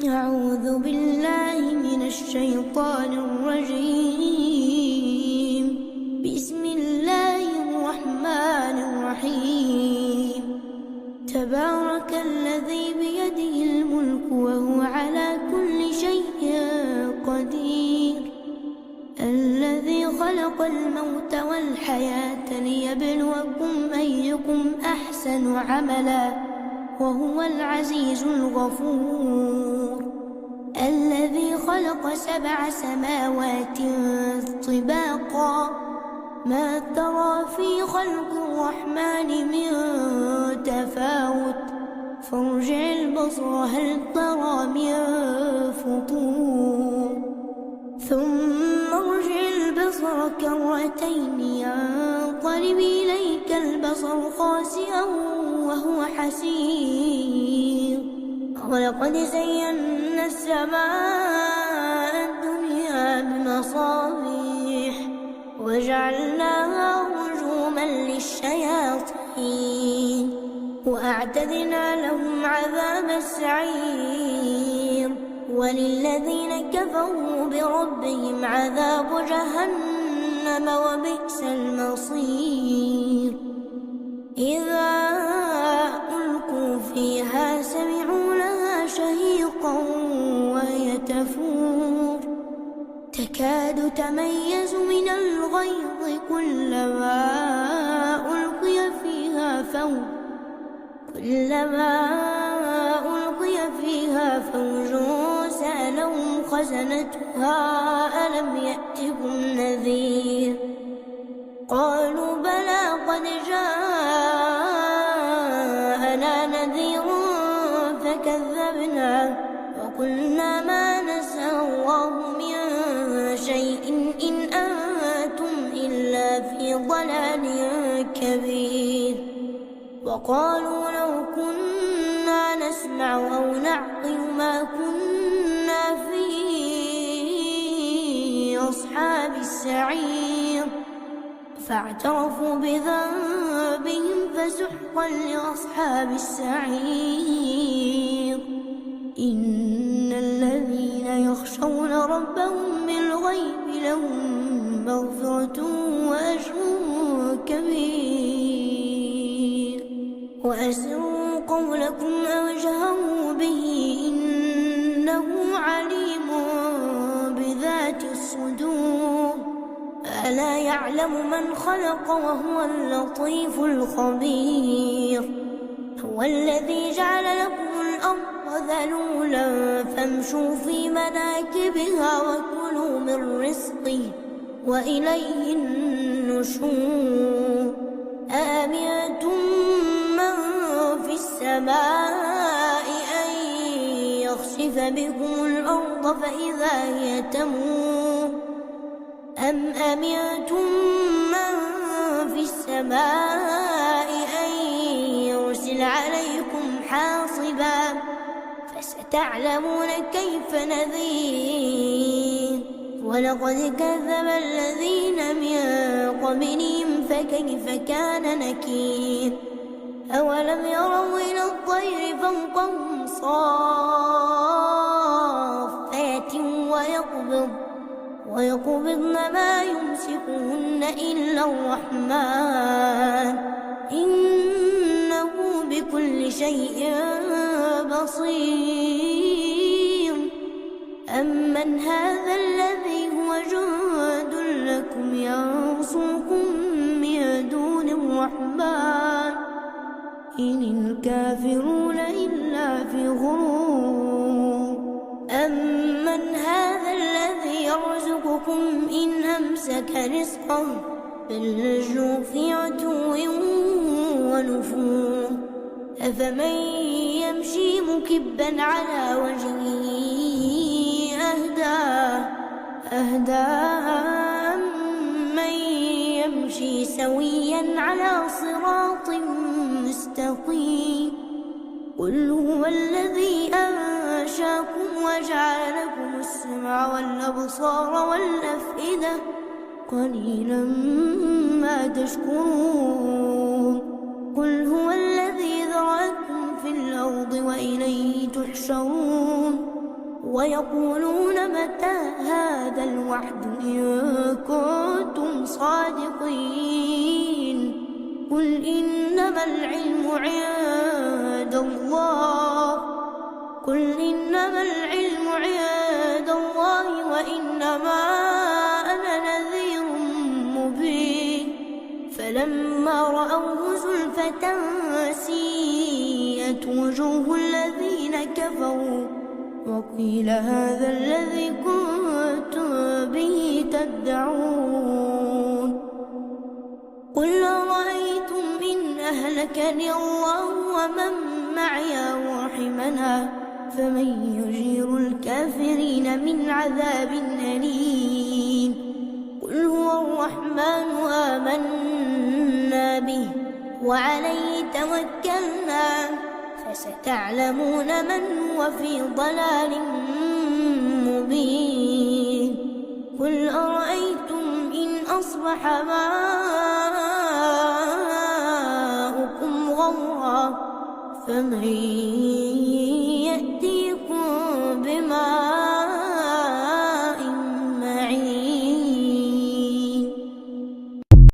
أعوذ بالله من الشيطان الرجيم. بسم الله الرحمن الرحيم. تبارك الذي بيده الملك وهو على كل شيء قدير، الذي خلق الموت والحياة ليبلوكم أيكم أحسن عملا وهو العزيز الغفور، الذي خلق 7 سماوات طباقا ما ترى في خلق الرحمن من تفاوت فارجع البصر هل ترى من فطور ثم ارجع البصر كرتين ينقلب إليك البصر خاسئا وهو حسير. ولقد زينا السماء الدنيا بمصابيح وجعلناها رجوما للشياطين وأعتدنا لهم عذاب السعير. وللذين كفروا بربهم عذاب جهنم وبئس المصير. إذا ألقوا فيها سمعوا لها شهيقا وهي تفور تكاد تميز من الغيظ كلما ألقي فيها فوج سألهم خزنتها ألم يأتكم نذير؟ قالوا بلى قد جاءنا نذير فكذبنا وقلنا ما نزل الله من شيء إن أنتم إلا في ضلال كبير. وقالوا لو كنا نسمع أو نعقل ما كنا في أصحاب السعير فاعترفوا بذنبهم فسحقا لأصحاب السعير. إن الذين يخشون ربهم بالغيب لهم مغفرة وأجر كبير. وأسروا قولكم أو اجهروا به إنه عليم بذات الصدور. ألا يعلم من خلق وهو اللطيف الخبير. هو الذي جعل لكم الأرض ذلولا فامشوا في مناكبها وكلوا من رزقه وإليه النشور. أأمنتم من في السماء أن يخسف بكم الأرض فإذا هي تمور أم أمنتم من في السماء أن يرسل عليكم حاصبا فستعلمون كيف نذير. ولقد كذب الذين من قبلهم فكيف كان نكير. أولم يروا إلى الطير فوقهم صافات ويقبضن ما يمسكهن إلا الرحمن إنه بكل شيء بصير. أمن هذا الذي هو جند لكم ينصركم من دون الرحمن إن الكافرون إلا في غرور. أمن هذا الذي يرزقكم إن أمسك رزقه بل لجوا في عتو ونفور. أفمن يمشي مكبا على وجهه أهدى أمن يمشي سويا على صراط مستقيم. قل هو الذي أنشاكم وجعل لكم السمع والأبصار والأفئدة قليلا ما تشكرون. قل هو الذي ذرأكم في الأرض وإليه تحشرون ويقولون متى هذا الوعد إن كنتم صادقين قل إنما العلم عند الله وإنما أنا نذير مبين فلما رأوه زلفة سيئت وجوه الذين كفروا وقيل هذا الذي كنتم به تدعون قل أرأيتم إن أهلكني الله ومن معي ورحمنا فمن يجير الكافرين من عذاب أليم قل هو الرحمن آمنا به وعليه توكلنا فستعلمون من هو في ضلال مبين قل أرأيتم إن أصبح ماؤكم غورا فمن يأتيكم بماء